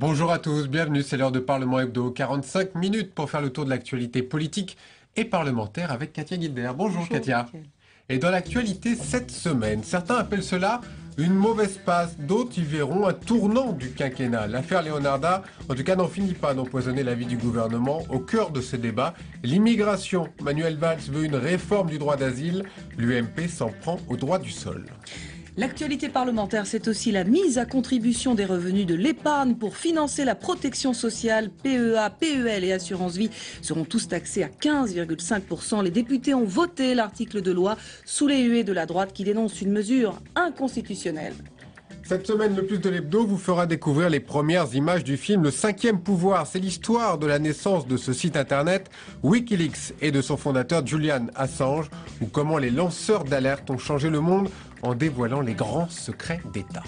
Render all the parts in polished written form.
Bonjour à tous, bienvenue, c'est l'heure de Parlement Hebdo. 45 minutes pour faire le tour de l'actualité politique et parlementaire avec Katia Guilbert. Bonjour Katia. Mickaël. Et dans l'actualité cette semaine, certains appellent cela une mauvaise passe, d'autres y verront un tournant du quinquennat. L'affaire Leonarda, en tout cas, n'en finit pas d'empoisonner la vie du gouvernement. Au cœur de ce débat, l'immigration. Manuel Valls veut une réforme du droit d'asile. L'UMP s'en prend au droit du sol. L'actualité parlementaire, c'est aussi la mise à contribution des revenus de l'épargne pour financer la protection sociale. PEA, PEL et assurance vie seront tous taxés à 15,5%. Les députés ont voté l'article de loi sous les huées de la droite qui dénonce une mesure inconstitutionnelle. Cette semaine, le plus de l'hebdo vous fera découvrir les premières images du film Le Cinquième Pouvoir. C'est l'histoire de la naissance de ce site internet Wikileaks et de son fondateur Julian Assange, ou comment les lanceurs d'alerte ont changé le monde en dévoilant les grands secrets d'État.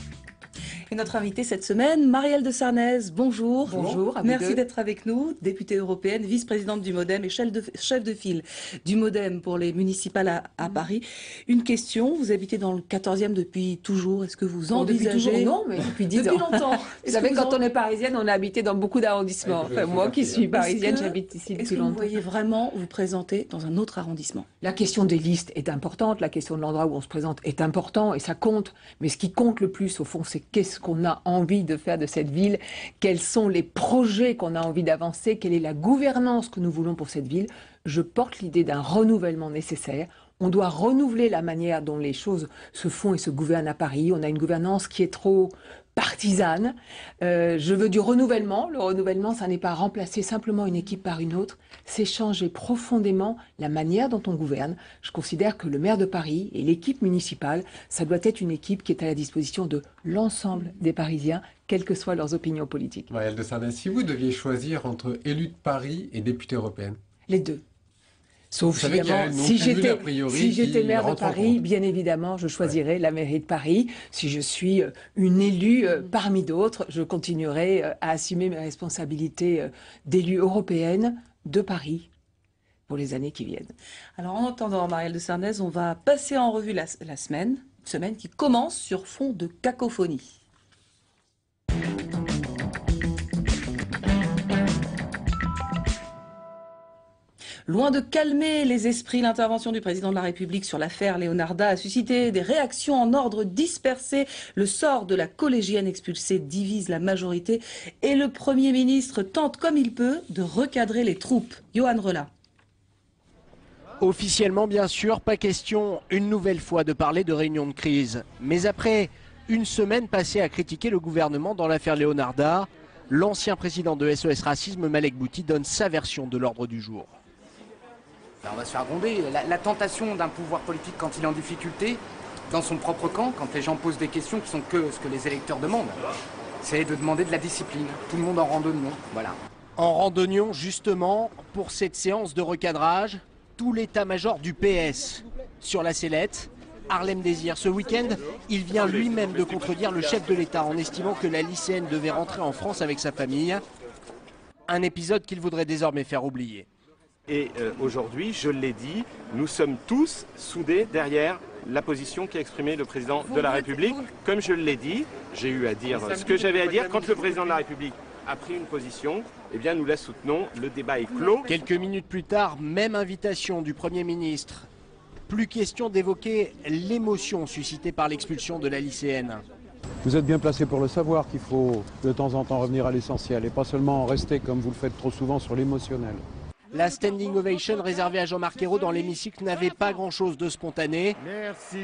Et notre invitée cette semaine, Marielle de Sarnez, bonjour. Bonjour. Merci d'être avec nous, députée européenne, vice-présidente du MoDem et chef de file du MoDem pour les municipales à Paris. Une question, vous habitez dans le 14e depuis toujours, est-ce que vous envisagez... Depuis toujours, non, mais depuis 10 ans. Depuis longtemps. Vous savez, quand on est parisienne, on a habité dans beaucoup d'arrondissements. Enfin, moi qui suis parisienne, j'habite ici Est-ce depuis que vous longtemps. voyez vraiment vous présenter dans un autre arrondissement? La question des listes est importante, la question de l'endroit où on se présente est important et ça compte. Mais ce qui compte le plus, au fond, c'est qu'est-ce qu'on a envie de faire de cette ville, quels sont les projets qu'on a envie d'avancer, quelle est la gouvernance que nous voulons pour cette ville. Je porte l'idée d'un renouvellement nécessaire. On doit renouveler la manière dont les choses se font et se gouvernent à Paris. On a une gouvernance qui est trop partisane. Je veux du renouvellement. Le renouvellement, ça n'est pas remplacer simplement une équipe par une autre. C'est changer profondément la manière dont on gouverne. Je considère que le maire de Paris et l'équipe municipale, ça doit être une équipe qui est à la disposition de l'ensemble des Parisiens, quelles que soient leurs opinions politiques. Marielle de Sarnez, si vous deviez choisir entre élue de Paris et députée européenne, Les deux. Sauf vous savez qu'il y a évidemment, une non-cumul a priori si j'étais qui maire de rentre en Paris, compte. bien évidemment, je choisirais la mairie de Paris. Si je suis une élue parmi d'autres, je continuerai à assumer mes responsabilités d'élue européenne de Paris pour les années qui viennent. Alors en entendant Marielle de Sarnez, on va passer en revue la semaine, une semaine qui commence sur fond de cacophonie. Loin de calmer les esprits, l'intervention du président de la République sur l'affaire Leonarda a suscité des réactions en ordre dispersé. Le sort de la collégienne expulsée divise la majorité et le Premier ministre tente comme il peut de recadrer les troupes. Johan Rela. Officiellement, bien sûr, pas question une nouvelle fois de parler de réunion de crise. Mais après une semaine passée à critiquer le gouvernement dans l'affaire Leonarda, l'ancien président de SOS Racisme, Malek Bouti, donne sa version de l'ordre du jour. On va se faire gronder. La tentation d'un pouvoir politique quand il est en difficulté, dans son propre camp, quand les gens posent des questions qui sont que ce que les électeurs demandent, c'est de demander de la discipline. Tout le monde en randonnion, voilà. En randonnion, justement, pour cette séance de recadrage, tout l'état-major du PS sur la sellette. Harlem Désir. Ce week-end, il vient lui-même de contredire le chef de l'État en estimant que la lycéenne devait rentrer en France avec sa famille. Un épisode qu'il voudrait désormais faire oublier. Et aujourd'hui, je l'ai dit, nous sommes tous soudés derrière la position qu'a exprimée le président de la République. Comme je l'ai dit, j'ai eu à dire ce que j'avais à dire. Quand le président de la République a pris une position, eh bien nous la soutenons, le débat est clos. Quelques minutes plus tard, même invitation du Premier ministre. Plus question d'évoquer l'émotion suscitée par l'expulsion de la lycéenne. Vous êtes bien placé pour le savoir qu'il faut de temps en temps revenir à l'essentiel et pas seulement rester comme vous le faites trop souvent sur l'émotionnel. La standing ovation réservée à Jean-Marc Ayrault dans l'hémicycle n'avait pas grand-chose de spontané.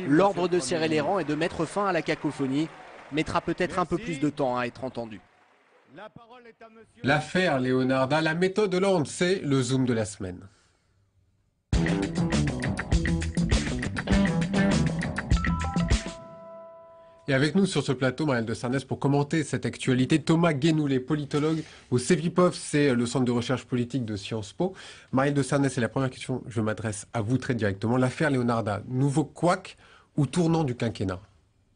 L'ordre de serrer les rangs et de mettre fin à la cacophonie mettra peut-être un peu plus de temps à être entendu. L'affaire Leonarda, la méthode Hollande, c'est le zoom de la semaine. Et avec nous sur ce plateau, Marielle de Sarnez, pour commenter cette actualité, Thomas Guénoulet, politologue au CEVIPOF, c'est le centre de recherche politique de Sciences Po. Marielle de Sarnez, c'est la première question, je m'adresse à vous très directement. L'affaire Leonarda, nouveau couac ou tournant du quinquennat?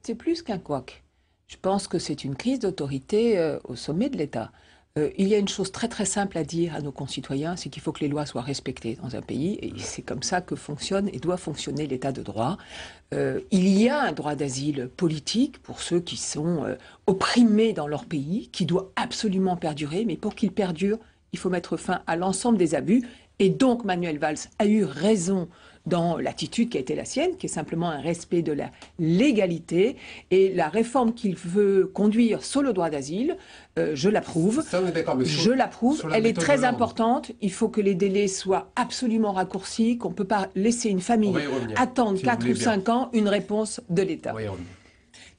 C'est plus qu'un couac. Je pense que c'est une crise d'autorité au sommet de l'État. Il y a une chose très très simple à dire à nos concitoyens, c'est qu'il faut que les lois soient respectées dans un pays, et c'est comme ça que fonctionne et doit fonctionner l'état de droit. Il y a un droit d'asile politique pour ceux qui sont opprimés dans leur pays, qui doit absolument perdurer, mais pour qu'il perdure, il faut mettre fin à l'ensemble des abus. Et donc Manuel Valls a eu raison dans l'attitude qui a été la sienne, qui est simplement un respect de la légalité. Et la réforme qu'il veut conduire sur le droit d'asile, je l'approuve. Je l'approuve. Elle est très importante. Il faut que les délais soient absolument raccourcis, qu'on ne peut pas laisser une famille attendre 4 ou 5 ans une réponse de l'État.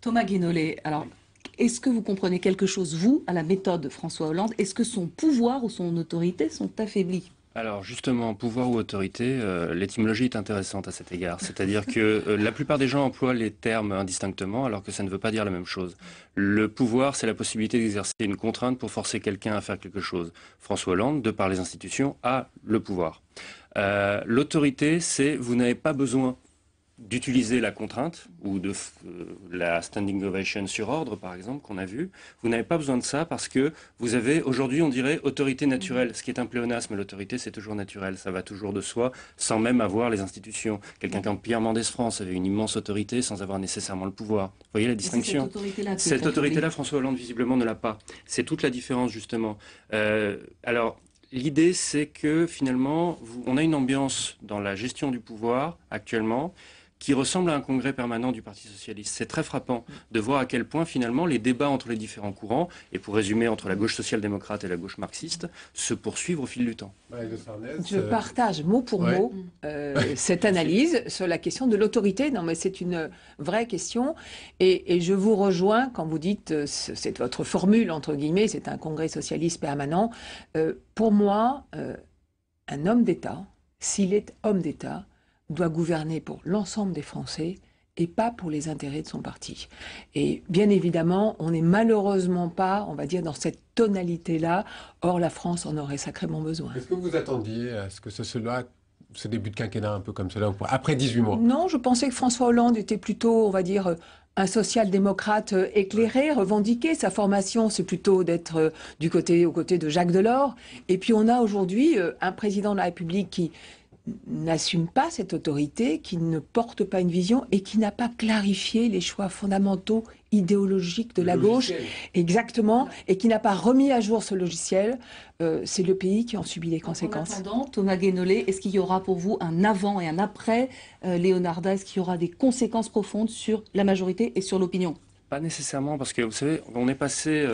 Thomas Guénolé, alors, est-ce que vous comprenez quelque chose, vous, à la méthode de François Hollande? Est-ce que son pouvoir ou son autorité sont affaiblis? Alors justement, pouvoir ou autorité, l'étymologie est intéressante à cet égard. C'est-à-dire que la plupart des gens emploient les termes indistinctement alors que ça ne veut pas dire la même chose. Le pouvoir, c'est la possibilité d'exercer une contrainte pour forcer quelqu'un à faire quelque chose. François Hollande, de par les institutions, a le pouvoir. L'autorité, c'est vous n'avez pas besoin d'utiliser la contrainte ou de la standing ovation sur ordre, par exemple, qu'on a vu. Vous n'avez pas besoin de ça parce que vous avez, aujourd'hui, on dirait autorité naturelle, ce qui est un pléonasme. L'autorité, c'est toujours naturel, ça va toujours de soi, sans même avoir les institutions. Quelqu'un comme Pierre Mendès France avait une immense autorité sans avoir nécessairement le pouvoir. Vous voyez la distinction? Cette autorité-là, François Hollande, visiblement, ne l'a pas. C'est toute la différence, justement. Alors, l'idée, c'est que, finalement, on a une ambiance dans la gestion du pouvoir, actuellement, qui ressemble à un congrès permanent du Parti socialiste. C'est très frappant de voir à quel point, finalement, les débats entre les différents courants, et pour résumer, entre la gauche social-démocrate et la gauche marxiste, se poursuivent au fil du temps. Je partage mot pour mot cette analyse sur la question de l'autorité. Non, mais c'est une vraie question. Et je vous rejoins quand vous dites, c'est votre formule, entre guillemets, c'est un congrès socialiste permanent. Pour moi, un homme d'État, s'il est homme d'État, doit gouverner pour l'ensemble des Français et pas pour les intérêts de son parti. Et bien évidemment, on n'est malheureusement pas, on va dire, dans cette tonalité-là. Or, la France en aurait sacrément besoin. Est-ce que vous attendiez à ce que ce début de quinquennat un peu comme cela, après 18 mois? Non, je pensais que François Hollande était plutôt, on va dire, un social-démocrate éclairé, revendiqué. Sa formation, c'est plutôt d'être aux côtés de Jacques Delors. Et puis on a aujourd'hui un président de la République qui n'assume pas cette autorité, qui ne porte pas une vision et qui n'a pas clarifié les choix fondamentaux idéologiques de la gauche. Exactement, et qui n'a pas remis à jour ce logiciel. C'est le pays qui en subit les conséquences. En attendant, Thomas Guénolé, est-ce qu'il y aura pour vous un avant et un après Leonarda? Est-ce qu'il y aura des conséquences profondes sur la majorité et sur l'opinion? Pas nécessairement, parce que vous savez, on est passé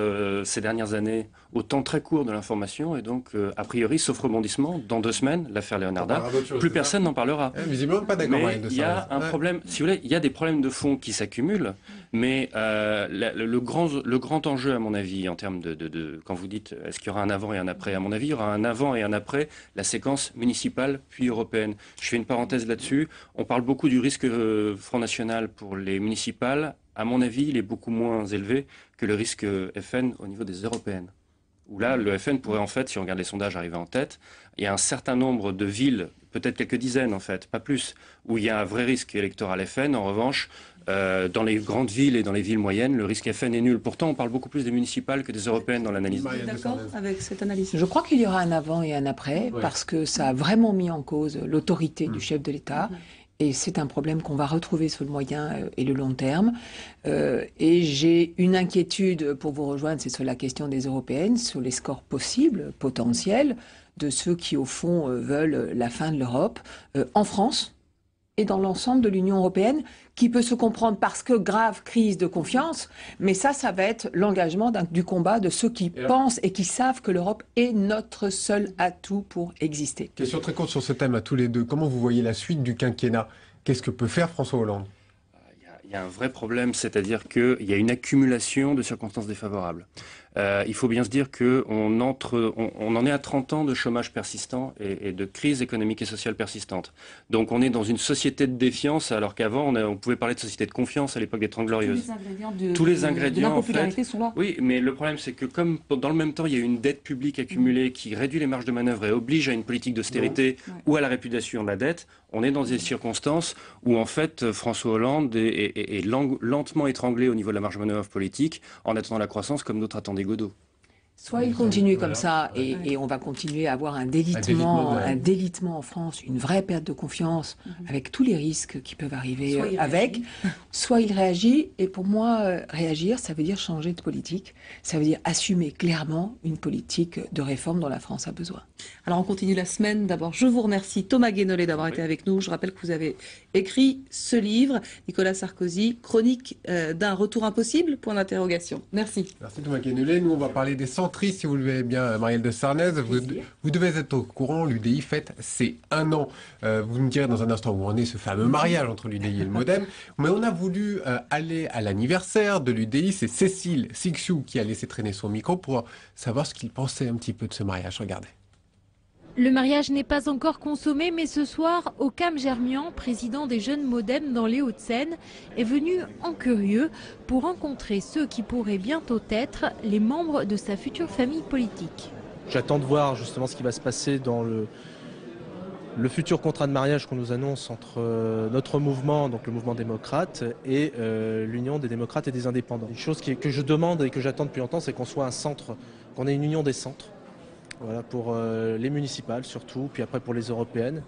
ces dernières années au temps très court de l'information, et donc, a priori, sauf rebondissement, dans 2 semaines, l'affaire Leonarda, plus personne n'en parlera. Visiblement pas d'accord avec il y a un problème, si vous voulez, il y a des problèmes de fond qui s'accumulent, mais le grand enjeu, à mon avis, en termes quand vous dites, est-ce qu'il y aura un avant et un après? À mon avis, il y aura un avant et un après la séquence municipale puis européenne. Je fais une parenthèse là-dessus. On parle beaucoup du risque Front National pour les municipales. À mon avis, il est beaucoup moins élevé que le risque FN au niveau des européennes. Où là, le FN pourrait en fait, si on regarde les sondages, arriver en tête. Il y a un certain nombre de villes, peut-être quelques dizaines en fait, pas plus, où il y a un vrai risque électoral FN. En revanche, dans les grandes villes et dans les villes moyennes, le risque FN est nul. Pourtant, on parle beaucoup plus des municipales que des européennes dans l'analyse. Vous êtes d'accord avec cette analyse? Je crois qu'il y aura un avant et un après, parce que ça a vraiment mis en cause l'autorité du chef de l'État. Et c'est un problème qu'on va retrouver sur le moyen et le long terme. Et j'ai une inquiétude pour vous rejoindre, c'est sur la question des européennes, sur les scores possibles, potentiels, de ceux qui, au fond, veulent la fin de l'Europe, en France et dans l'ensemble de l'Union européenne, qui peut se comprendre parce que grave crise de confiance, mais ça va être l'engagement du combat de ceux qui pensent et qui savent que l'Europe est notre seul atout pour exister. Question très courte sur ce thème à tous les deux. Comment vous voyez la suite du quinquennat? Qu'est-ce que peut faire François Hollande? Il y a un vrai problème, c'est-à-dire qu'il y a une accumulation de circonstances défavorables. Il faut bien se dire qu'on en est à 30 ans de chômage persistant et de crise économique et sociale persistante. Donc on est dans une société de défiance, alors qu'avant on pouvait parler de société de confiance à l'époque des Trente Glorieuses. Tous les ingrédients de l'impopularité sont là. Oui, mais le problème c'est que comme dans le même temps il y a une dette publique accumulée qui réduit les marges de manœuvre et oblige à une politique d'austérité ou à la répudiation de la dette, on est dans des circonstances où en fait François Hollande est lentement étranglé au niveau de la marge de manœuvre politique en attendant la croissance comme d'autres attendaient Godot. Soit il continue comme ça et on va continuer à avoir un délitement en France, une vraie perte de confiance avec tous les risques qui peuvent arriver avec. Soit il réagit et pour moi, réagir, ça veut dire changer de politique. Ça veut dire assumer clairement une politique de réforme dont la France a besoin. Alors on continue la semaine. D'abord, je vous remercie Thomas Guénolé d'avoir été avec nous. Je rappelle que vous avez écrit ce livre, Nicolas Sarkozy, chronique d'un retour impossible, point d'interrogation. Merci. Merci Thomas Guénolé. Nous on va parler des centristes, si vous le voulez bien, Marielle de Sarnez. Vous devez être au courant, l'UDI fête ses 1 an. Vous me direz dans un instant où en est ce fameux mariage entre l'UDI et le MoDem. Mais on a voulu aller à l'anniversaire de l'UDI. C'est Cécile Cixous qui a laissé traîner son micro pour savoir ce qu'il pensait un petit peu de ce mariage. Regardez. Le mariage n'est pas encore consommé, mais ce soir, Ockham Germian, président des jeunes MoDem dans les Hauts-de-Seine, est venu en curieux pour rencontrer ceux qui pourraient bientôt être les membres de sa future famille politique. J'attends de voir justement ce qui va se passer dans le futur contrat de mariage qu'on nous annonce entre notre mouvement, donc le mouvement démocrate, et l'Union des démocrates et des indépendants. Une chose que je demande et que j'attends depuis longtemps, c'est qu'on soit un centre, qu'on ait une union des centres. Voilà, pour les municipales surtout, puis après pour les européennes.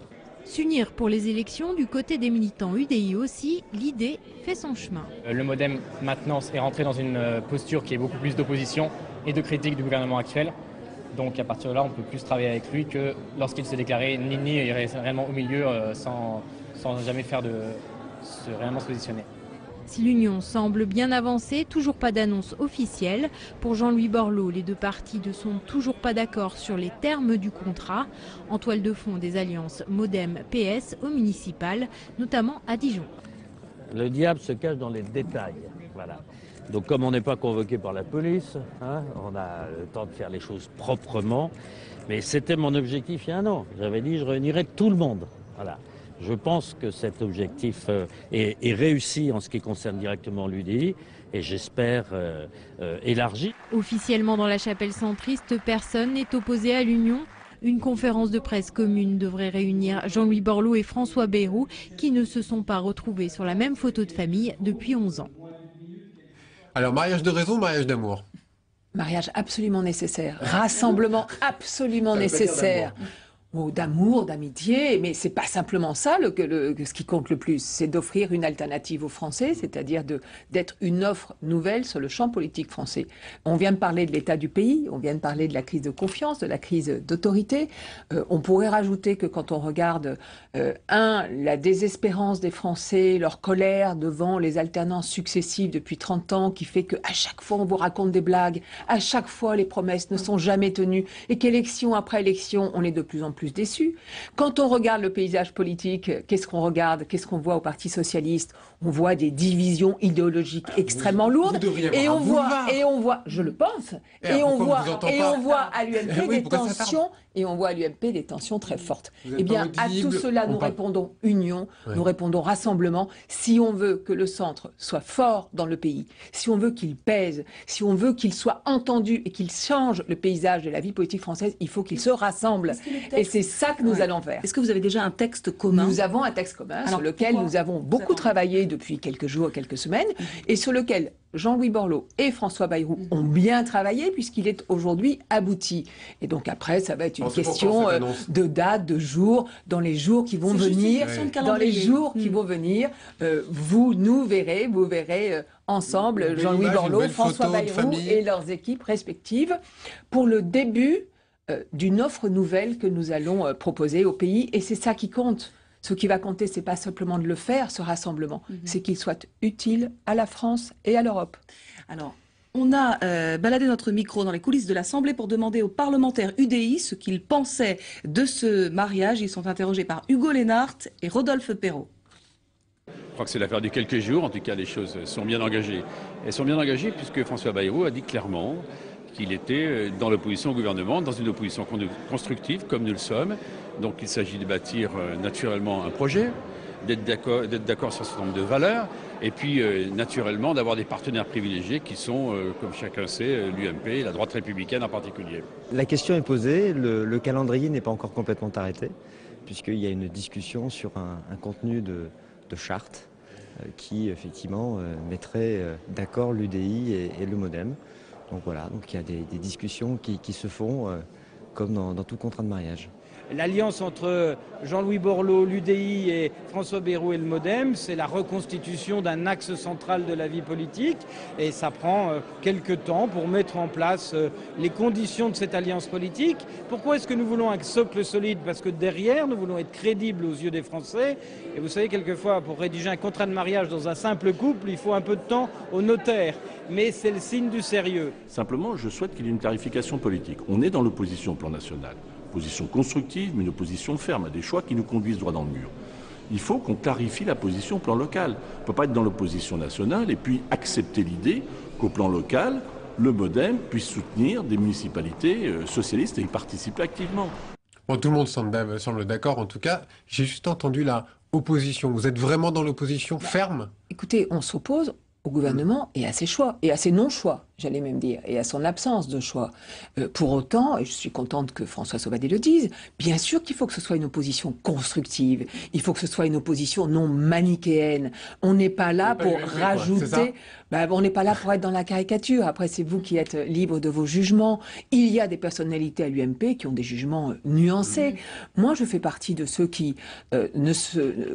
S'unir pour les élections du côté des militants UDI aussi, l'idée fait son chemin. Le MoDem maintenant est rentré dans une posture qui est beaucoup plus d'opposition et de critique du gouvernement actuel. Donc à partir de là, on peut plus travailler avec lui que lorsqu'il s'est déclaré ni réellement au milieu sans jamais réellement se positionner. Si l'union semble bien avancée, toujours pas d'annonce officielle. Pour Jean-Louis Borloo, les deux partis ne sont toujours pas d'accord sur les termes du contrat. En toile de fond des alliances MoDem-PS au municipal, notamment à Dijon. Le diable se cache dans les détails. Voilà. Donc comme on n'est pas convoqué par la police, on a le temps de faire les choses proprement. Mais c'était mon objectif il y a 1 an. J'avais dit je réunirais tout le monde. Voilà. Je pense que cet objectif est réussi en ce qui concerne directement l'UDI et j'espère élargi. Officiellement dans la chapelle centriste, personne n'est opposé à l'union. Une conférence de presse commune devrait réunir Jean-Louis Borloo et François Bayrou qui ne se sont pas retrouvés sur la même photo de famille depuis 11 ans. Alors, mariage de raison, mariage d'amour? Mariage absolument nécessaire, rassemblement absolument nécessaire. D'amour, d'amitié, mais c'est pas simplement ça ce qui compte le plus, c'est d'offrir une alternative aux Français, c'est-à-dire d'être une offre nouvelle sur le champ politique français. On vient de parler de l'état du pays, on vient de parler de la crise de confiance, de la crise d'autorité. On pourrait rajouter que quand on regarde, la désespérance des Français, leur colère devant les alternances successives depuis 30 ans, qui fait qu'à chaque fois on vous raconte des blagues, à chaque fois les promesses ne sont jamais tenues, et qu'élection après élection, on est de plus en plus déçus. Quand on regarde le paysage politique, qu'est-ce qu'on regarde? Qu'est-ce qu'on voit au Parti Socialiste? On voit des divisions idéologiques extrêmement lourdes. Et on voit, je le pense, et on voit à l'UMP des tensions, et on voit à l'UMP des tensions très fortes. Eh bien, à tout cela, nous répondons union, nous répondons rassemblement. Si on veut que le centre soit fort dans le pays, si on veut qu'il pèse, si on veut qu'il soit entendu et qu'il change le paysage de la vie politique française, il faut qu'il se rassemble. Et c'est ça que nous allons faire. Est-ce que vous avez déjà un texte commun? Nous avons un texte commun sur lequel nous avons beaucoup travaillé depuis quelques jours, quelques semaines, et sur lequel Jean-Louis Borloo et François Bayrou ont bien travaillé puisqu'il est aujourd'hui abouti. Et donc après, ça va être une question de date, de jour, dans les jours qui vont venir. Dans les jours qui vont venir, vous verrez ensemble Jean-Louis Borloo, François Bayrou et leurs équipes respectives pour le début d'une offre nouvelle que nous allons proposer au pays. Et c'est ça qui compte. Ce qui va compter, c'est pas simplement de le faire, ce rassemblement, c'est qu'il soit utile à la France et à l'Europe. Alors, on a baladé notre micro dans les coulisses de l'Assemblée pour demander aux parlementaires UDI ce qu'ils pensaient de ce mariage. Ils sont interrogés par Hugo Lénart et Rodolphe Perrault. Je crois que c'est l'affaire de quelques jours. En tout cas, les choses sont bien engagées. Elles sont bien engagées puisque François Bayrou a dit clairement qu'il était dans l'opposition au gouvernement, dans une opposition constructive, comme nous le sommes. Donc il s'agit de bâtir naturellement un projet, d'être d'accord sur un certain nombre de valeurs, et puis naturellement d'avoir des partenaires privilégiés qui sont, comme chacun sait, l'UMP et la droite républicaine en particulier. La question est posée, le calendrier n'est pas encore complètement arrêté, puisqu'il y a une discussion sur un contenu de charte qui effectivement mettrait d'accord l'UDI et le MoDem. Donc voilà, donc il y a des discussions qui se font comme dans tout contrat de mariage. L'alliance entre Jean-Louis Borloo, l'UDI et François Bayrou et le MoDem, c'est la reconstitution d'un axe central de la vie politique et ça prend quelques temps pour mettre en place les conditions de cette alliance politique. Pourquoi est-ce que nous voulons un socle solide? Parce que derrière, nous voulons être crédibles aux yeux des Français. Et vous savez, quelquefois, pour rédiger un contrat de mariage dans un simple couple, il faut un peu de temps au notaire. Mais c'est le signe du sérieux. Simplement, je souhaite qu'il y ait une clarification politique. On est dans l'opposition au plan national. Opposition constructive, mais une opposition ferme à des choix qui nous conduisent droit dans le mur. Il faut qu'on clarifie la position au plan local. On ne peut pas être dans l'opposition nationale et puis accepter l'idée qu'au plan local, le MoDem puisse soutenir des municipalités socialistes et y participer activement. Bon, tout le monde semble d'accord. En tout cas, j'ai juste entendu la opposition. Vous êtes vraiment dans l'opposition ferme? Écoutez, on s'oppose au gouvernement et à ses choix, et à ses non-choix, j'allais même dire, et à son absence de choix. Pour autant, et je suis contente que François Sauvadet le dise, bien sûr qu'il faut que ce soit une opposition constructive, il faut que ce soit une opposition non manichéenne. On n'est pas là pour rajouter... on n'est pas là pour être dans la caricature. Après, c'est vous qui êtes libre de vos jugements. Il y a des personnalités à l'UMP qui ont des jugements nuancés. Moi, je fais partie de ceux qui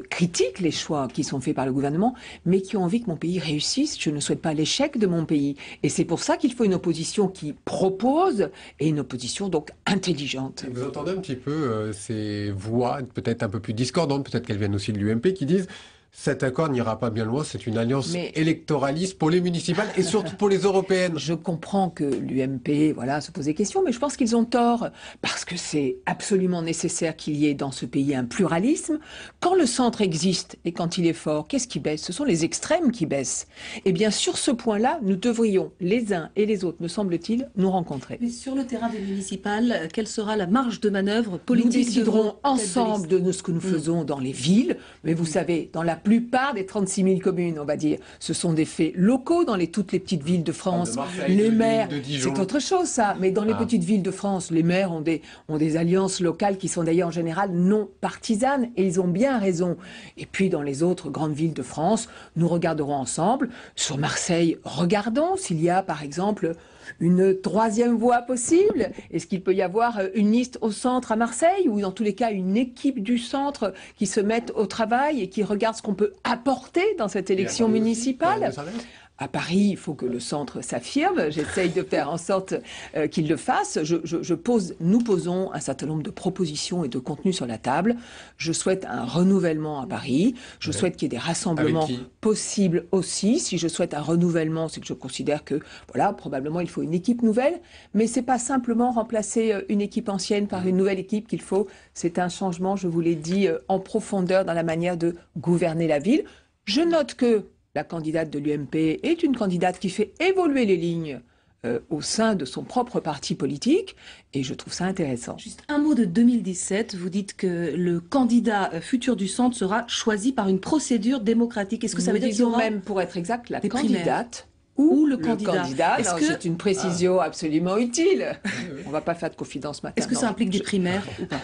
critiquent les choix qui sont faits par le gouvernement, mais qui ont envie que mon pays réussisse. Je ne souhaite pas l'échec de mon pays. Et c'est pour ça qu'il faut une opposition qui propose et une opposition donc intelligente. Vous entendez un petit peu ces voix, peut-être un peu plus discordantes, peut-être qu'elles viennent aussi de l'UMP, qui disent cet accord n'ira pas bien loin, c'est une alliance électoraliste pour les municipales et surtout pour les européennes. Je comprends que l'UMP se pose des questions, mais je pense qu'ils ont tort, parce que c'est absolument nécessaire qu'il y ait dans ce pays un pluralisme. Quand le centre existe et quand il est fort, qu'est-ce qui baisse? Ce sont les extrêmes qui baissent. Et bien sur ce point-là, nous devrions, les uns et les autres, me semble-t-il, nous rencontrer. Mais sur le terrain des municipales, quelle sera la marge de manœuvre politique? Nous déciderons ensemble de ce que nous faisons dans les villes, mais vous savez, dans la plupart des 36 000 communes, on va dire, ce sont des faits locaux dans toutes les petites villes de France. Les maires, c'est autre chose ça, mais dans les petites villes de France, les maires ont des alliances locales qui sont d'ailleurs en général non partisanes, et ils ont bien raison. Et puis dans les autres grandes villes de France, nous regarderons ensemble. Sur Marseille, regardons s'il y a par exemple une troisième voie possible. Est-ce qu'il peut y avoir une liste au centre à Marseille, ou dans tous les cas une équipe du centre qui se mette au travail et qui regarde ce qu'on peut apporter dans cette élection municipale? À Paris, il faut que le centre s'affirme. J'essaye de faire en sorte qu'il le fasse. Nous posons un certain nombre de propositions et de contenus sur la table. Je souhaite un renouvellement à Paris. Je souhaite qu'il y ait des rassemblements possibles aussi. Si je souhaite un renouvellement, c'est que je considère que, probablement il faut une équipe nouvelle. Mais c'est pas simplement remplacer une équipe ancienne par une nouvelle équipe qu'il faut. C'est un changement, je vous l'ai dit, en profondeur dans la manière de gouverner la ville. Je note que la candidate de l'UMP est une candidate qui fait évoluer les lignes au sein de son propre parti politique, et je trouve ça intéressant. Juste un mot de 2017, vous dites que le candidat futur du centre sera choisi par une procédure démocratique. Est-ce que ça veut dire qu'il y aura même, pour être exact, la candidate ou le candidat. C'est une précision absolument utile. On ne va pas faire de confidence maintenant. Est-ce que ça implique des primaires ou pas?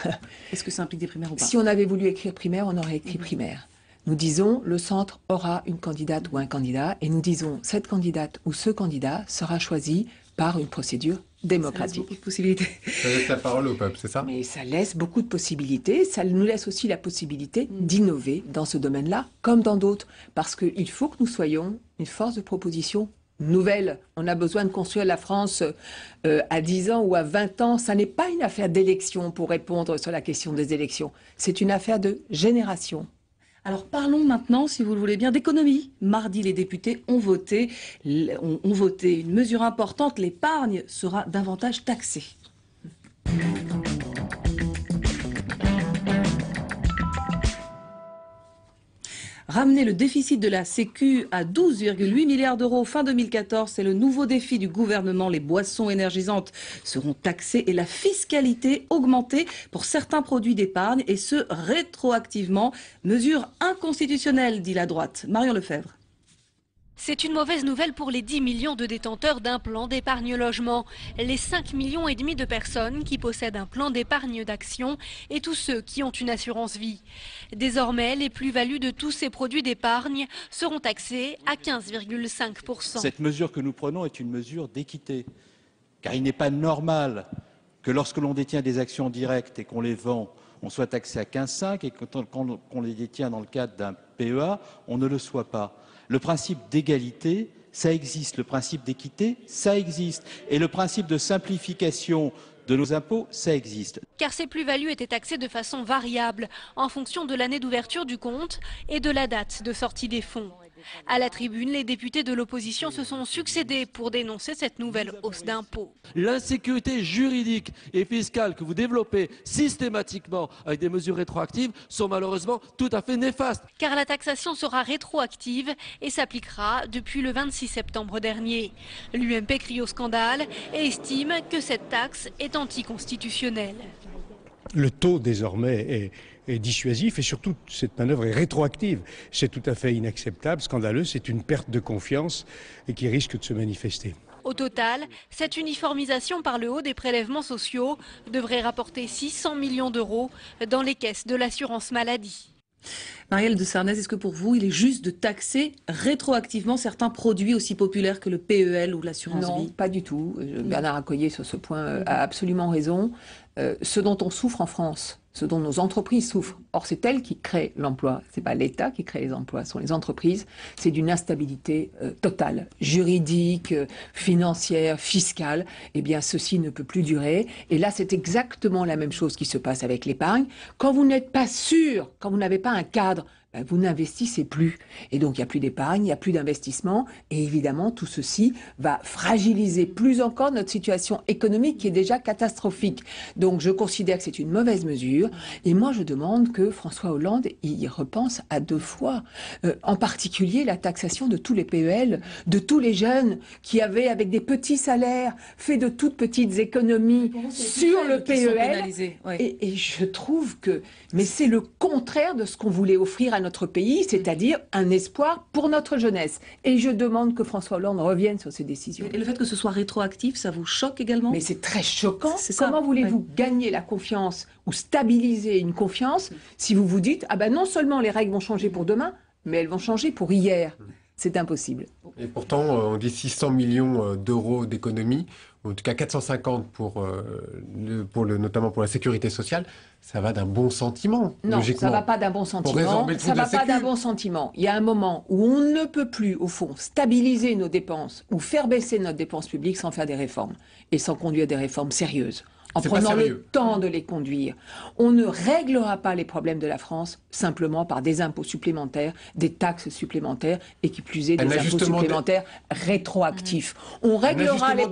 Est-ce que ça implique des primaires ou pas? Si on avait voulu écrire primaire, on aurait écrit primaire. Nous disons, le centre aura une candidate ou un candidat, et nous disons, cette candidate ou ce candidat sera choisi par une procédure démocratique. Ça laisse beaucoup de possibilités. Ça laisse la parole au peuple, c'est ça? Mais ça laisse beaucoup de possibilités. Ça nous laisse aussi la possibilité d'innover dans ce domaine-là, comme dans d'autres. Parce qu'il faut que nous soyons une force de proposition nouvelle. On a besoin de construire la France à 10 ans ou à 20 ans. Ça n'est pas une affaire d'élection pour répondre sur la question des élections. C'est une affaire de génération. Alors parlons maintenant, si vous le voulez bien, d'économie. Mardi, les députés ont voté une mesure importante, l'épargne sera davantage taxée. Ramener le déficit de la Sécu à 12,8 milliards d'euros fin 2014, c'est le nouveau défi du gouvernement. Les boissons énergisantes seront taxées et la fiscalité augmentée pour certains produits d'épargne, et ce rétroactivement. Mesure inconstitutionnelle, dit la droite. Marion Lefebvre. C'est une mauvaise nouvelle pour les 10 millions de détenteurs d'un plan d'épargne logement, les 5,5 millions de personnes qui possèdent un plan d'épargne d'action et tous ceux qui ont une assurance vie. Désormais, les plus-values de tous ces produits d'épargne seront taxées à 15,5%. Cette mesure que nous prenons est une mesure d'équité, car il n'est pas normal que lorsque l'on détient des actions directes et qu'on les vend, on soit taxé à 15,5 et que quand on les détient dans le cadre d'un PEA, on ne le soit pas. Le principe d'égalité, ça existe. Le principe d'équité, ça existe. Et le principe de simplification de nos impôts, ça existe. Car ces plus-values étaient taxées de façon variable, en fonction de l'année d'ouverture du compte et de la date de sortie des fonds. À la tribune, les députés de l'opposition se sont succédés pour dénoncer cette nouvelle hausse d'impôts. L'insécurité juridique et fiscale que vous développez systématiquement avec des mesures rétroactives sont malheureusement tout à fait néfastes. Car la taxation sera rétroactive et s'appliquera depuis le 26 septembre dernier. L'UMP crie au scandale et estime que cette taxe est anticonstitutionnelle. Le taux désormais est dissuasif et surtout cette manœuvre est rétroactive. C'est tout à fait inacceptable, scandaleux, c'est une perte de confiance et qui risque de se manifester. Au total, cette uniformisation par le haut des prélèvements sociaux devrait rapporter 600 millions d'euros dans les caisses de l'assurance maladie. Marielle de Sarnez, est-ce que pour vous, il est juste de taxer rétroactivement certains produits aussi populaires que le PEL ou l'assurance vie? Non, pas du tout. Bernard Accoyer, sur ce point, a absolument raison. Ce dont on souffre en France, ce dont nos entreprises souffrent, or c'est elles qui créent l'emploi, c'est pas l'État qui crée les emplois, ce sont les entreprises, c'est d'une instabilité totale, juridique, financière, fiscale. Eh bien, ceci ne peut plus durer. Et là, c'est exactement la même chose qui se passe avec l'épargne. Quand vous n'êtes pas sûr, quand vous n'avez pas un cadre, vous n'investissez plus. Et donc, il n'y a plus d'épargne, il n'y a plus d'investissement. Et évidemment, tout ceci va fragiliser plus encore notre situation économique qui est déjà catastrophique. Donc, je considère que c'est une mauvaise mesure. Et moi, je demande que François Hollande y repense à 2 fois. En particulier, la taxation de tous les PEL, de tous les jeunes qui avaient, avec des petits salaires, fait de toutes petites économies sur le PEL. Ouais. Et je trouve que... Mais c'est le contraire de ce qu'on voulait offrir à notre pays, c'est-à-dire un espoir pour notre jeunesse. Et je demande que François Hollande revienne sur ces décisions. Et le fait que ce soit rétroactif, ça vous choque également? Mais c'est très choquant. Comment voulez-vous gagner la confiance ou stabiliser une confiance si vous vous dites « Ah ben non seulement les règles vont changer pour demain, mais elles vont changer pour hier ». C'est impossible. Et pourtant, on dit 600 millions d'euros d'économies, en tout cas 450 notamment pour la sécurité sociale. Ça va d'un bon sentiment, non, logiquement. Ça ne va pas d'un bon sentiment. Ça ne va pas d'un bon sentiment. Il y a un moment où on ne peut plus, au fond, stabiliser nos dépenses ou faire baisser notre dépense publique sans faire des réformes et sans conduire des réformes sérieuses. En prenant le temps de les conduire. On ne réglera pas les problèmes de la France simplement par des impôts supplémentaires, des taxes supplémentaires et qui plus est des impôts supplémentaires rétroactifs. On réglera les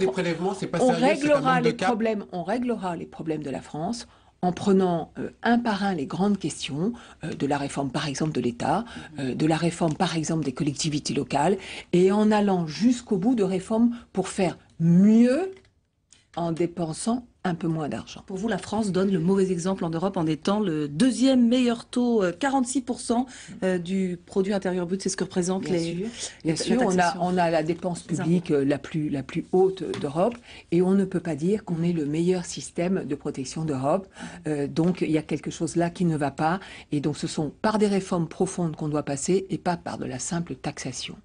problèmes de la France en prenant un par un les grandes questions de la réforme par exemple de l'État, de la réforme par exemple des collectivités locales et en allant jusqu'au bout de réformes pour faire mieux en dépensant un peu moins d'argent. Pour vous, la France donne le mauvais exemple en Europe en étant le 2e meilleur taux, 46% du produit intérieur brut, c'est ce que représentent Bien sûr, on a la dépense publique la plus haute d'Europe et on ne peut pas dire qu'on est le meilleur système de protection d'Europe. Donc il y a quelque chose là qui ne va pas et donc ce sont par des réformes profondes qu'on doit passer et pas par de la simple taxation.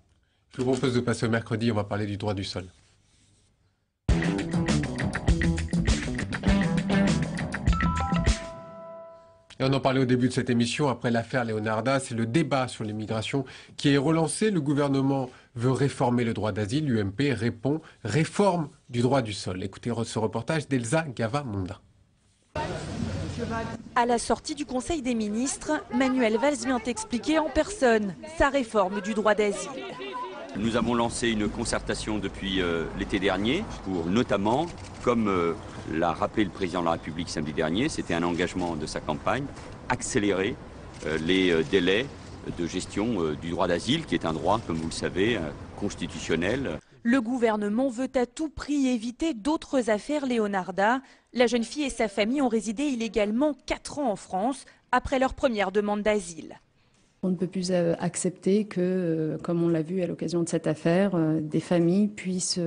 Je vous propose de passer au mercredi, on va parler du droit du sol. Et on en parlait au début de cette émission, après l'affaire Leonarda, c'est le débat sur l'immigration qui est relancé. Le gouvernement veut réformer le droit d'asile. L'UMP répond réforme du droit du sol. Écoutez ce reportage d'Elsa Gava-Monda. À la sortie du Conseil des ministres, Manuel Valls vient expliquer en personne sa réforme du droit d'asile. Nous avons lancé une concertation depuis l'été dernier pour notamment, comme l'a rappelé le président de la République samedi dernier, c'était un engagement de sa campagne, accélérer les délais de gestion du droit d'asile, qui est un droit, comme vous le savez, constitutionnel. Le gouvernement veut à tout prix éviter d'autres affaires Leonarda. La jeune fille et sa famille ont résidé illégalement 4 ans en France après leur première demande d'asile. On ne peut plus accepter que, comme on l'a vu à l'occasion de cette affaire, des familles puissent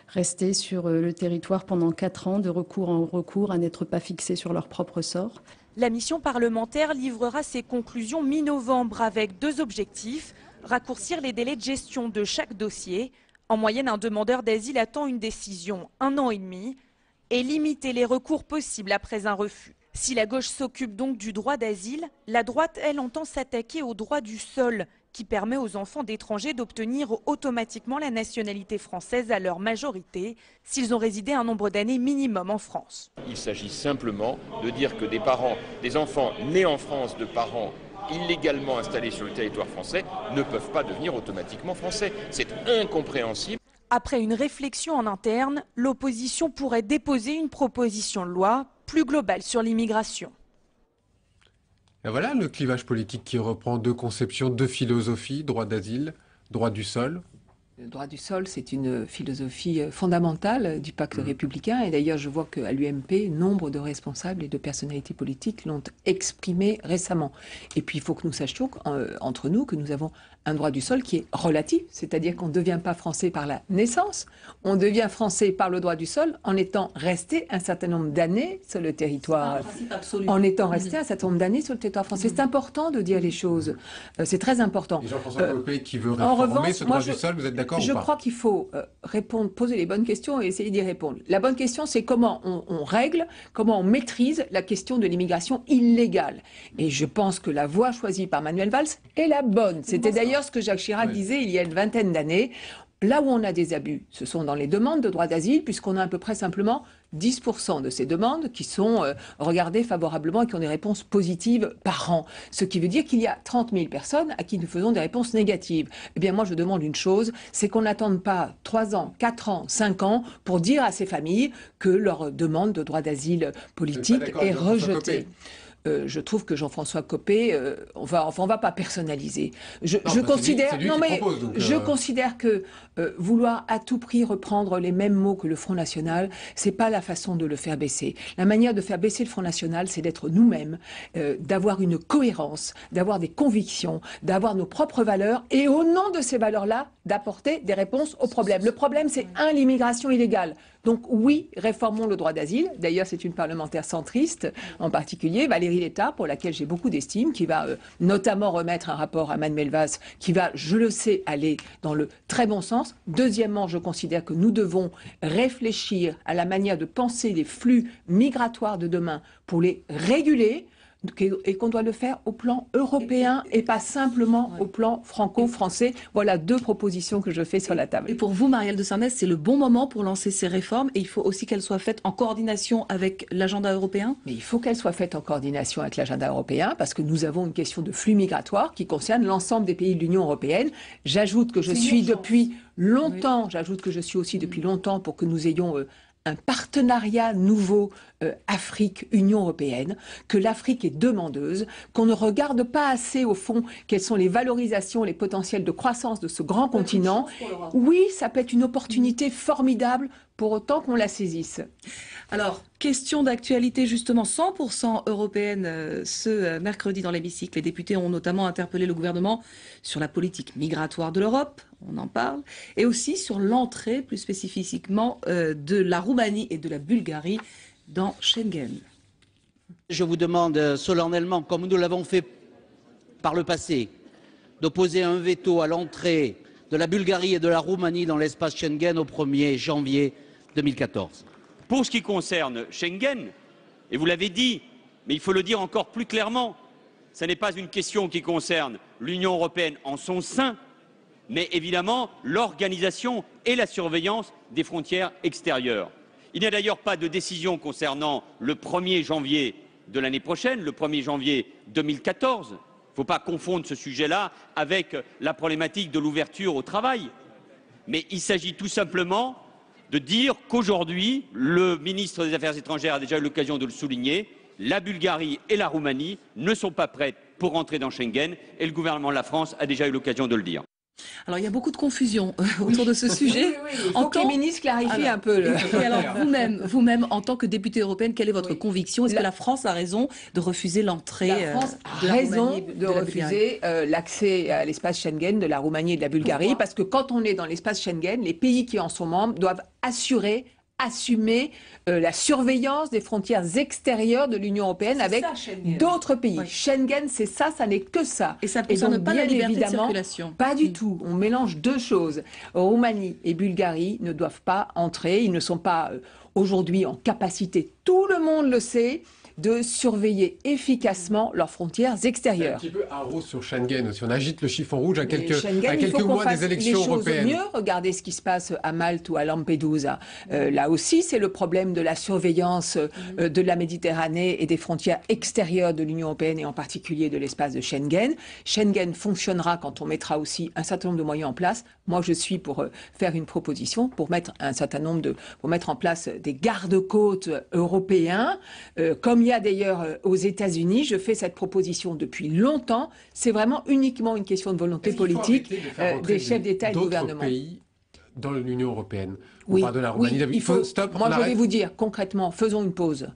rester sur le territoire pendant 4 ans, de recours en recours, à n'être pas fixées sur leur propre sort. La mission parlementaire livrera ses conclusions mi-novembre avec 2 objectifs. Raccourcir les délais de gestion de chaque dossier. En moyenne, un demandeur d'asile attend une décision 1 an et demi. Et limiter les recours possibles après un refus. Si la gauche s'occupe donc du droit d'asile, la droite, elle, entend s'attaquer au droit du sol, qui permet aux enfants d'étrangers d'obtenir automatiquement la nationalité française à leur majorité, s'ils ont résidé un nombre d'années minimum en France. Il s'agit simplement de dire que des enfants nés en France de parents illégalement installés sur le territoire français ne peuvent pas devenir automatiquement français. C'est incompréhensible. Après une réflexion en interne, l'opposition pourrait déposer une proposition de loi plus globale sur l'immigration. Et voilà le clivage politique qui reprend 2 conceptions, 2 philosophies, droit d'asile, droit du sol. Le droit du sol, c'est une philosophie fondamentale du pacte républicain. Et d'ailleurs, je vois qu'à l'UMP, nombre de responsables et de personnalités politiques l'ont exprimé récemment. Et puis, il faut que nous sachions entre nous que nous avons un droit du sol qui est relatif, c'est-à-dire qu'on ne devient pas français par la naissance, on devient français par le droit du sol en étant resté un certain nombre d'années sur le territoire, en étant resté un certain nombre d'années sur le territoire français. C'est important de dire les choses, c'est très important. Et Jean-François Copé qui veut réformer ce droit du sol, vous êtes d'accord ou pas? Je crois qu'il faut répondre, poser les bonnes questions et essayer d'y répondre. La bonne question, c'est comment on règle, comment on maîtrise la question de l'immigration illégale. Et je pense que la voie choisie par Manuel Valls est la bonne. C'était d'ailleurs ce que Jacques Chirac disait il y a une vingtaine d'années. Là où on a des abus, ce sont dans les demandes de droit d'asile, puisqu'on a à peu près simplement 10% de ces demandes qui sont regardées favorablement et qui ont des réponses positives par an. Ce qui veut dire qu'il y a 30 000 personnes à qui nous faisons des réponses négatives. Eh bien moi je demande une chose, c'est qu'on n'attende pas 3 ans, 4 ans, 5 ans pour dire à ces familles que leur demande de droit d'asile politique est rejetée. Je trouve que Jean-François Copé, on va pas personnaliser. Je considère que vouloir à tout prix reprendre les mêmes mots que le Front National, c'est pas la façon de le faire baisser. La manière de faire baisser le Front National, c'est d'être nous-mêmes, d'avoir une cohérence, d'avoir des convictions, d'avoir nos propres valeurs et au nom de ces valeurs-là, d'apporter des réponses aux problèmes. Le problème, c'est l'immigration illégale. Donc oui, réformons le droit d'asile. D'ailleurs, c'est une parlementaire centriste, en particulier, Valérie Létard, pour laquelle j'ai beaucoup d'estime, qui va notamment remettre un rapport à Manuel Valls, qui va, je le sais, aller dans le très bon sens. Deuxièmement, je considère que nous devons réfléchir à la manière de penser les flux migratoires de demain pour les réguler, et qu'on doit le faire au plan européen et pas simplement au plan franco-français. Voilà 2 propositions que je fais sur la table. Et pour vous, Marielle de Sarnez, c'est le bon moment pour lancer ces réformes et il faut aussi qu'elles soient faites en coordination avec l'agenda européen? Mais il faut qu'elles soient faites en coordination avec l'agenda européen parce que nous avons une question de flux migratoire qui concerne l'ensemble des pays de l'Union européenne. J'ajoute que je suis depuis longtemps, pour que nous ayons un partenariat nouveau Afrique-Union européenne, que l'Afrique est demandeuse, qu'on ne regarde pas assez au fond quelles sont les valorisations, les potentiels de croissance de ce grand continent. Oui, ça peut être une opportunité formidable pour autant qu'on la saisisse. Alors, question d'actualité justement 100% européenne ce mercredi dans l'hémicycle. Les députés ont notamment interpellé le gouvernement sur la politique migratoire de l'Europe, on en parle, et aussi sur l'entrée plus spécifiquement de la Roumanie et de la Bulgarie dans Schengen. Je vous demande solennellement, comme nous l'avons fait par le passé, d'opposer un veto à l'entrée de la Bulgarie et de la Roumanie dans l'espace Schengen au 1er janvier 2014. Pour ce qui concerne Schengen, et vous l'avez dit, mais il faut le dire encore plus clairement, ce n'est pas une question qui concerne l'Union européenne en son sein, mais évidemment l'organisation et la surveillance des frontières extérieures. Il n'y a d'ailleurs pas de décision concernant le 1er janvier de l'année prochaine, le 1er janvier 2014. Il ne faut pas confondre ce sujet-là avec la problématique de l'ouverture au travail. Mais il s'agit tout simplement de dire qu'aujourd'hui, le ministre des Affaires étrangères a déjà eu l'occasion de le souligner, la Bulgarie et la Roumanie ne sont pas prêtes pour entrer dans Schengen et le gouvernement de la France a déjà eu l'occasion de le dire. Alors, il y a beaucoup de confusion autour de ce sujet. Il faut que les ministres clarifient un peu. Et alors, vous-même, en tant que députée européenne, quelle est votre conviction? Est-ce que la France a raison de refuser l'entrée La France a raison de refuser l'accès à l'espace Schengen de la Roumanie et de la Bulgarie. Pourquoi? Parce que quand on est dans l'espace Schengen, les pays qui en sont membres doivent assumer la surveillance des frontières extérieures de l'Union européenne avec d'autres pays. Oui. Schengen, c'est ça, ça n'est que ça. Et ça ne concerne pas la liberté de circulation. Pas du tout. On mélange deux choses. Roumanie et Bulgarie ne doivent pas entrer. Ils ne sont pas aujourd'hui en capacité, tout le monde le sait, de surveiller efficacement leurs frontières extérieures. C'est un petit peu un rose sur Schengen aussi. On agite le chiffon rouge à quelques mois des élections européennes. Mieux, regardez ce qui se passe à Malte ou à Lampedusa. Là aussi, c'est le problème de la surveillance de la Méditerranée et des frontières extérieures de l'Union européenne et en particulier de l'espace de Schengen. Schengen fonctionnera quand on mettra aussi un certain nombre de moyens en place. Moi, je suis pour faire une proposition pour mettre pour mettre en place des gardes-côtes européens, comme il y a d'ailleurs aux États-Unis. Je fais cette proposition depuis longtemps. C'est vraiment uniquement une question de volonté politique des chefs d'État et de gouvernement. Pays dans l'Union européenne. Oui, de la Roumanie. Il faut stop. Moi, je vais vous dire concrètement, faisons une pause.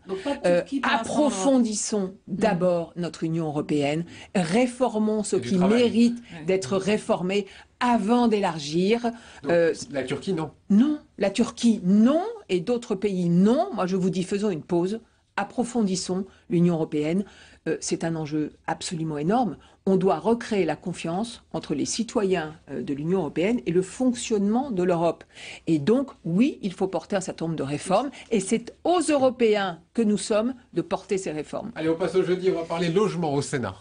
Approfondissons d'abord notre Union européenne. Réformons ce qui mérite d'être réformé avant d'élargir. La Turquie, non. Non, la Turquie, non, et d'autres pays, non. Moi, je vous dis, faisons une pause. Approfondissons l'Union européenne. C'est un enjeu absolument énorme. On doit recréer la confiance entre les citoyens de l'Union européenne et le fonctionnement de l'Europe. Et donc, oui, il faut porter un certain nombre de réformes. Et c'est aux Européens que nous sommes de porter ces réformes. Allez, on passe au jeudi. On va parler logement au Sénat.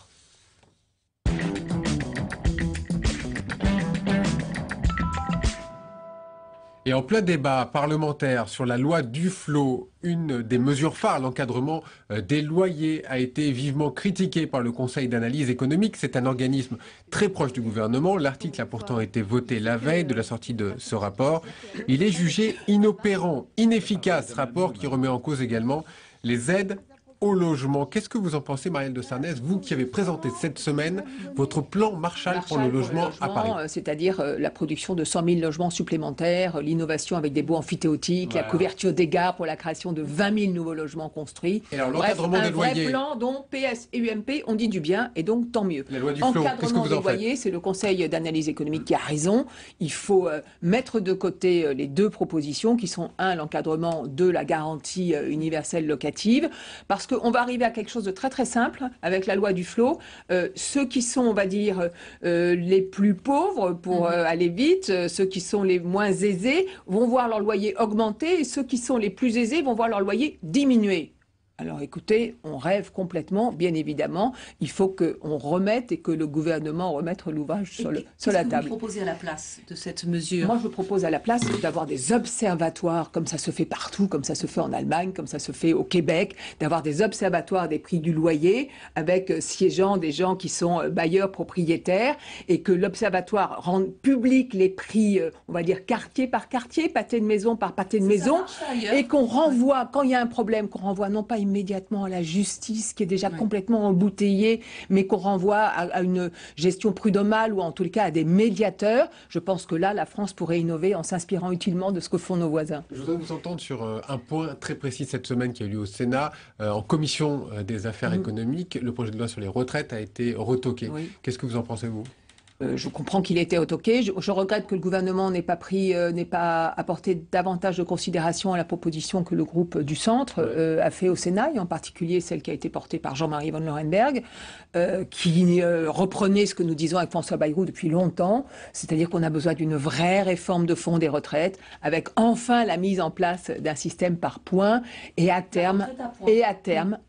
Et en plein débat parlementaire sur la loi Duflot, une des mesures phares, l'encadrement des loyers, a été vivement critiquée par le Conseil d'analyse économique. C'est un organisme très proche du gouvernement. L'article a pourtant été voté la veille de la sortie de ce rapport. Il est jugé inopérant, inefficace, rapport qui remet en cause également les aides au logement. Qu'est-ce que vous en pensez, Marielle de Sarnez, vous qui avez présenté cette semaine votre plan Marshall pour le logement à Paris? C'est-à-dire la production de 100 000 logements supplémentaires, l'innovation avec des baux amphithéotiques, la couverture des gares pour la création de 20 000 nouveaux logements construits. Et alors l'encadrement des loyers. Un vrai plan dont PS et UMP ont dit du bien et donc tant mieux. La loi du flot, qu'est-ce que vous en faites? Loyers, c'est le Conseil d'analyse économique qui a raison. Il faut mettre de côté les deux propositions qui sont l'encadrement de la garantie universelle locative, parce qu'on va arriver à quelque chose de très très simple avec la loi Duflot. Ceux qui sont, on va dire, les plus pauvres, pour aller vite, ceux qui sont les moins aisés vont voir leur loyer augmenter et ceux qui sont les plus aisés vont voir leur loyer diminuer. Alors écoutez, on rêve complètement, bien évidemment. Il faut qu'on remette et que le gouvernement remette l'ouvrage sur la table. Qu'est-ce que vous proposez à la place de cette mesure? Moi, je propose à la place d'avoir des observatoires, comme ça se fait partout, comme ça se fait en Allemagne, comme ça se fait au Québec, d'avoir des observatoires des prix du loyer, avec siégeant des gens qui sont bailleurs, propriétaires, et que l'observatoire rende public les prix, on va dire quartier par quartier, pâté de maison par pâté de maison, et qu'on renvoie, quand il y a un problème, qu'on renvoie non pas immédiatement à la justice qui est déjà complètement embouteillée, mais qu'on renvoie à une gestion prud'homale ou en tout cas à des médiateurs. Je pense que là, la France pourrait innover en s'inspirant utilement de ce que font nos voisins. Je voudrais vous entendre sur un point très précis cette semaine qui a eu lieu au Sénat. En commission des affaires économiques, le projet de loi sur les retraites a été retoqué. Qu'est-ce que vous en pensez, vous? Je comprends qu'il ait été retoqué. Je regrette que le gouvernement n'ait pas apporté davantage de considération à la proposition que le groupe du Centre a fait au Sénat, et en particulier celle qui a été portée par Jean-Marie Van Lorenberg, qui reprenait ce que nous disons avec François Bayrou depuis longtemps, c'est-à-dire qu'on a besoin d'une vraie réforme de fond des retraites, avec enfin la mise en place d'un système par points et à terme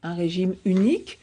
un régime unique.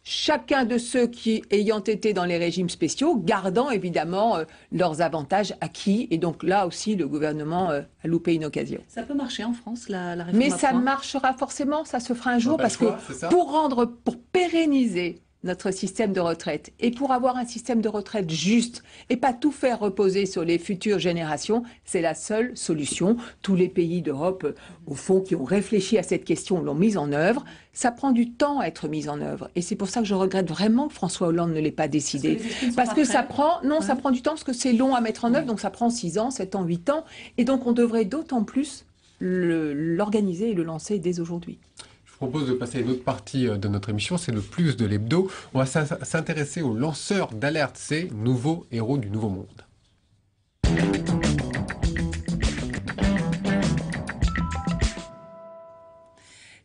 Chacun de ceux qui ayant été dans les régimes spéciaux, gardant évidemment leurs avantages acquis. Et donc là aussi, le gouvernement a loupé une occasion. Ça peut marcher en France, la réforme. Mais ça marchera forcément, ça se fera un jour, parce que pour pérenniser notre système de retraite. Et pour avoir un système de retraite juste et pas tout faire reposer sur les futures générations, c'est la seule solution. Tous les pays d'Europe, au fond, qui ont réfléchi à cette question, l'ont mise en œuvre. Ça prend du temps à être mis en œuvre. Et c'est pour ça que je regrette vraiment que François Hollande ne l'ait pas décidé. Parce que ça prend, ça prend du temps, parce que c'est long à mettre en œuvre, donc ça prend 6 ans, 7 ans, 8 ans. Et donc on devrait d'autant plus l'organiser et le lancer dès aujourd'hui. Je propose de passer à une autre partie de notre émission, c'est le plus de l'hebdo. On va s'intéresser aux lanceurs d'alerte, ces nouveaux héros du Nouveau Monde.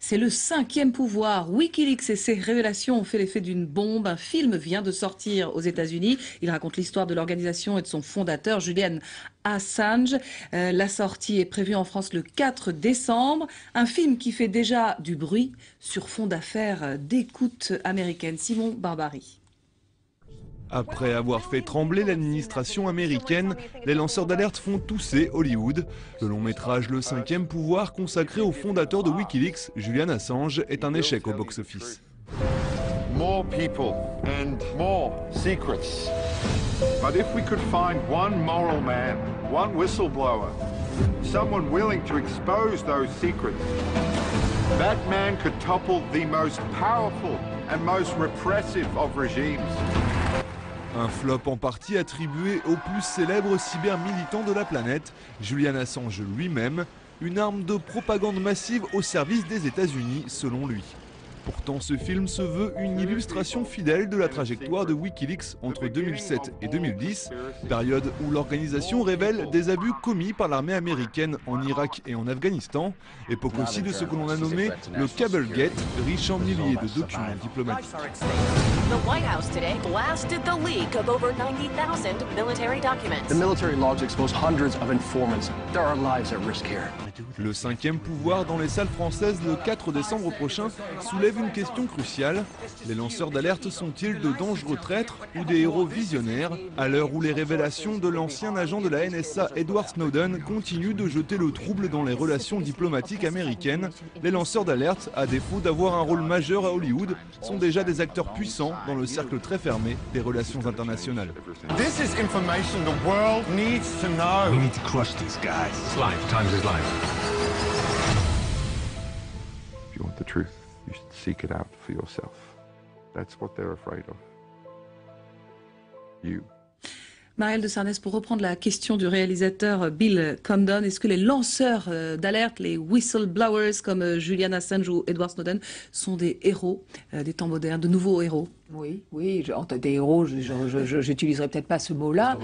C'est le 5e pouvoir. Wikileaks et ses révélations ont fait l'effet d'une bombe. Un film vient de sortir aux États-Unis. Il raconte l'histoire de l'organisation et de son fondateur, Julian Assange. La sortie est prévue en France le 4 décembre. Un film qui fait déjà du bruit sur fond d'affaires d'écoute américaine. Simon Barbary. Après avoir fait trembler l'administration américaine, les lanceurs d'alerte font tousser Hollywood. Le long métrage Le 5e pouvoir, consacré au fondateur de Wikileaks, Julian Assange, est un échec au box-office. More people and more secrets. But if we could find one moral man, one whistleblower, someone willing to expose those secrets, that man could topple the most powerful and most repressive of regimes. Un flop en partie attribué au plus célèbre cyber-militant de la planète, Julian Assange lui-même, une arme de propagande massive au service des États-Unis, selon lui. Pourtant, ce film se veut une illustration fidèle de la trajectoire de Wikileaks entre 2007 et 2010, période où l'organisation révèle des abus commis par l'armée américaine en Irak et en Afghanistan, époque aussi de ce que l'on a nommé le Cablegate, riche en milliers de documents diplomatiques. The White House today blasted the leak of over 90,000 military documents. The military logs expose hundreds of informants. There are lives at risk here. Le 5e pouvoir dans les salles françaises le 4 décembre prochain soulève une question cruciale. Les lanceurs d'alerte sont-ils de dangereux traîtres ou des héros visionnaires à l'heure où les révélations de l'ancien agent de la NSA Edward Snowden continuent de jeter le trouble dans les relations diplomatiques américaines? Les lanceurs d'alerte, à défaut d'avoir un rôle majeur à Hollywood, sont déjà des acteurs puissants dans le cercle très fermé des relations internationales. This is information the world needs to know. We need to crush these guys. It's life. Times is life. If you want the truth, you should seek it out for yourself. That's what they're afraid of. You. Marielle de Sarnez, pour reprendre la question du réalisateur Bill Condon, est-ce que les lanceurs d'alerte, les whistleblowers comme Julian Assange ou Edward Snowden sont des héros des temps modernes, de nouveaux héros? Oui, des héros, j'utiliserai peut-être pas ce mot-là,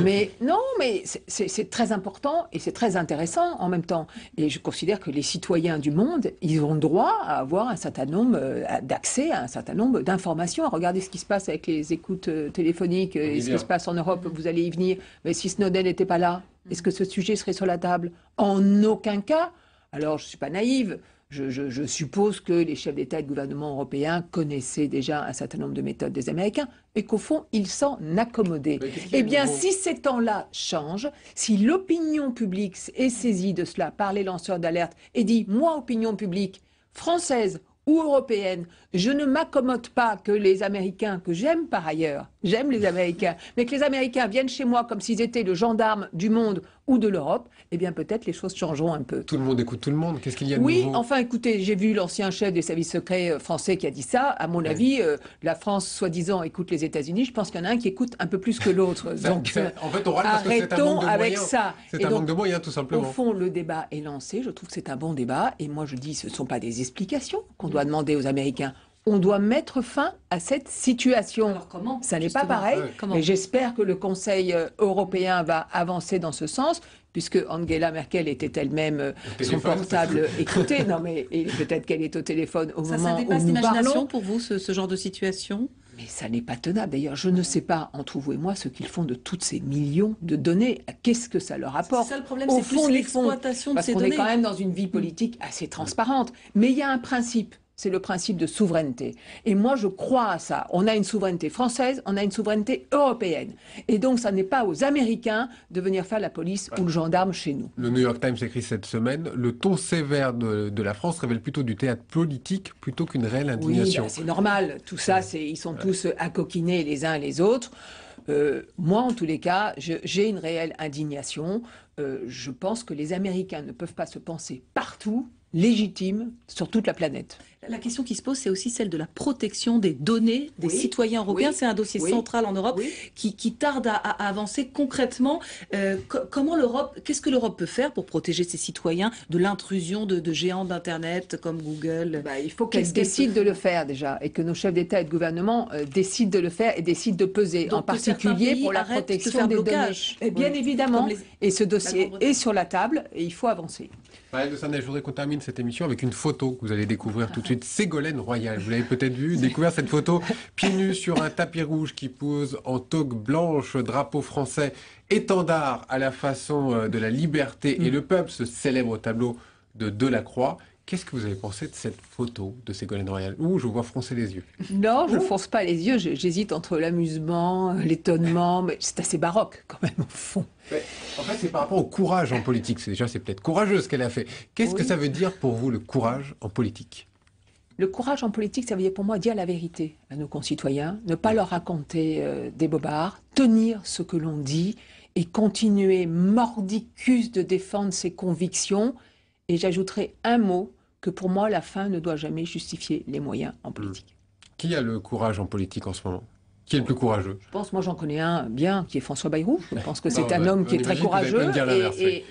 mais non, mais c'est très important et c'est très intéressant en même temps. Et je considère que les citoyens du monde, ils ont le droit à avoir un certain nombre d'accès à un certain nombre d'informations. Regardez ce qui se passe avec les écoutes téléphoniques et ce qui se passe en Europe, vous allez y venir. Mais si Snowden n'était pas là, est-ce que ce sujet serait sur la table? En aucun cas. Alors, je ne suis pas naïve. Je suppose que les chefs d'État et de gouvernement européens connaissaient déjà un certain nombre de méthodes des Américains et qu'au fond, ils s'en accommodaient. Eh bien, si ces temps-là changent, si l'opinion publique est saisie de cela par les lanceurs d'alerte et dit « moi, opinion publique française ou européenne, je ne m'accommode pas que les Américains, que j'aime par ailleurs, j'aime les Américains, mais que les Américains viennent chez moi comme s'ils étaient le gendarme du monde ou de l'Europe, eh bien peut-être les choses changeront un peu. Tout le monde écoute tout le monde, qu'est-ce qu'il y a de nouveau? Oui, enfin écoutez, j'ai vu l'ancien chef des services secrets français qui a dit ça. À mon avis, la France, soi-disant, écoute les États-Unis. Je pense qu'il y en a un qui écoute un peu plus que l'autre. Donc en fait, on râle parce que c'est un manque de avec moyens. ça. C'est un manque de moyens, tout simplement. Au fond, le débat est lancé. Je trouve que c'est un bon débat. Et moi, je dis, ce ne sont pas des explications qu'on doit demander aux Américains. On doit mettre fin à cette situation. Alors comment? Ça n'est pas pareil, mais j'espère que le Conseil européen va avancer dans ce sens, puisque Angela Merkel était elle-même son portable écouté. Non, mais peut-être qu'elle est au téléphone au moment où nous parlons. Ça dépasse l'imagination pour vous, ce genre de situation? Mais ça n'est pas tenable. D'ailleurs, je ne sais pas, entre vous et moi, ce qu'ils font de toutes ces millions de données. Qu'est-ce que ça leur apporte? C'est ça le problème, c'est plus l'exploitation de ces données. Parce qu'on est quand même dans une vie politique assez transparente. Mais il y a un principe. c'est le principe de souveraineté. Et moi, je crois à ça. On a une souveraineté française, on a une souveraineté européenne. Et donc, ça n'est pas aux Américains de venir faire la police ou le gendarme chez nous. Le New York Times écrit cette semaine, le ton sévère de la France révèle plutôt du théâtre politique plutôt qu'une réelle indignation. Oui, c'est normal. Tout ça, ils sont tous accoquinés les uns et les autres. Moi, en tous les cas, j'ai une réelle indignation. Je pense que les Américains ne peuvent pas se penser partout légitimes sur toute la planète. La question qui se pose, c'est aussi celle de la protection des données des citoyens européens. C'est un dossier central en Europe qui tarde à avancer concrètement. Comment qu'est-ce que l'Europe peut faire pour protéger ses citoyens de l'intrusion de géants d'Internet comme Google? Il faut qu'elle décide de le faire déjà, et que nos chefs d'État et de gouvernement décident de le faire et décident de peser, donc, en particulier pour la protection des données. Et bien évidemment, et ce dossier est sur la table et il faut avancer. Marielle de Sarnez, je voudrais qu'on termine cette émission avec une photo que vous allez découvrir tout de suite. Ségolène Royal, vous l'avez peut-être vu, découvert cette photo pieds nus sur un tapis rouge qui pose en toque blanche, drapeau français, étendard à la façon de la liberté et le peuple, ce célèbre tableau de Delacroix. Qu'est-ce que vous avez pensé de cette photo de Ségolène Royal? Ouh, je vous vois froncer les yeux. Non, je ne fronce pas les yeux, j'hésite entre l'amusement, l'étonnement, mais c'est assez baroque quand même au fond. Mais, en fait, c'est par rapport au courage en politique. C'est peut-être courageux ce qu'elle a fait. Qu'est-ce que ça veut dire pour vous, le courage en politique? Le courage en politique, ça veut dire pour moi dire la vérité à nos concitoyens, ne pas leur raconter des bobards, tenir ce que l'on dit et continuer mordicus de défendre ses convictions. Et j'ajouterai un mot, que pour moi, la fin ne doit jamais justifier les moyens en politique. Qui a le courage en politique en ce moment? Qui est le plus courageux? Je pense, moi j'en connais un bien, qui est François Bayrou. Je pense que c'est un homme qui est très courageux.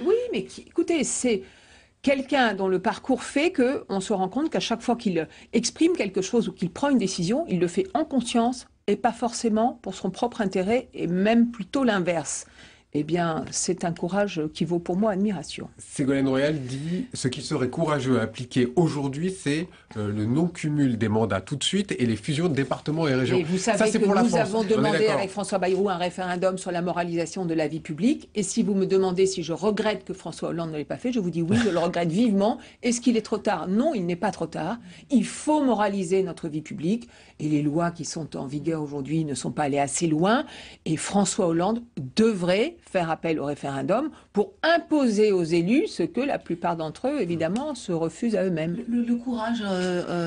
Oui, mais écoutez, c'est quelqu'un dont le parcours fait qu'on se rend compte qu'à chaque fois qu'il exprime quelque chose ou qu'il prend une décision, il le fait en conscience et pas forcément pour son propre intérêt, et même plutôt l'inverse. Eh bien, c'est un courage qui vaut pour moi admiration. Ségolène Royal dit ce qui serait courageux à appliquer aujourd'hui, c'est le non-cumul des mandats tout de suite et les fusions de départements et régions. Et vous savez que nous avons demandé avec François Bayrou un référendum sur la moralisation de la vie publique. Et si vous me demandez si je regrette que François Hollande ne l'ait pas fait, je vous dis oui, je le regrette vivement. Est-ce qu'il est trop tard? Non, il n'est pas trop tard. Il faut moraliser notre vie publique. Et les lois qui sont en vigueur aujourd'hui ne sont pas allées assez loin. Et François Hollande devrait faire appel au référendum pour imposer aux élus ce que la plupart d'entre eux, évidemment, se refusent à eux-mêmes. Le courage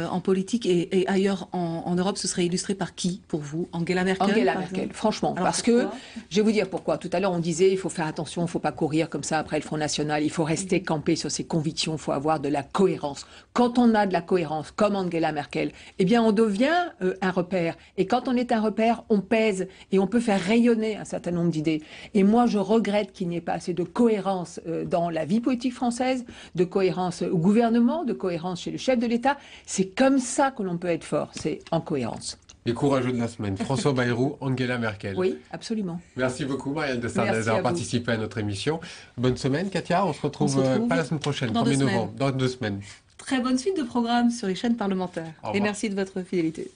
en politique et ailleurs en Europe, ce serait illustré par qui, pour vous? Angela Merkel? Angela Merkel, franchement. Alors, parce que, je vais vous dire pourquoi. Tout à l'heure, on disait, il faut faire attention, il ne faut pas courir comme ça après le Front National, il faut rester campé sur ses convictions, il faut avoir de la cohérence. Quand on a de la cohérence, comme Angela Merkel, eh bien, on devient un repère. Et quand on est un repère, on pèse et on peut faire rayonner un certain nombre d'idées. Et moi, je regrette qu'il n'y ait pas assez de cohérence dans la vie politique française, de cohérence au gouvernement, de cohérence chez le chef de l'État. C'est comme ça que l'on peut être fort, c'est en cohérence. Les courageux de la semaine, François Bayrou, Angela Merkel. Oui, absolument. Merci beaucoup, Marielle de Sarnez, d'avoir participé à notre émission. Bonne semaine, Katia. On se retrouve pas la semaine prochaine, 1er novembre, dans 2 semaines. Très bonne suite de programmes sur les chaînes parlementaires. Et merci de votre fidélité.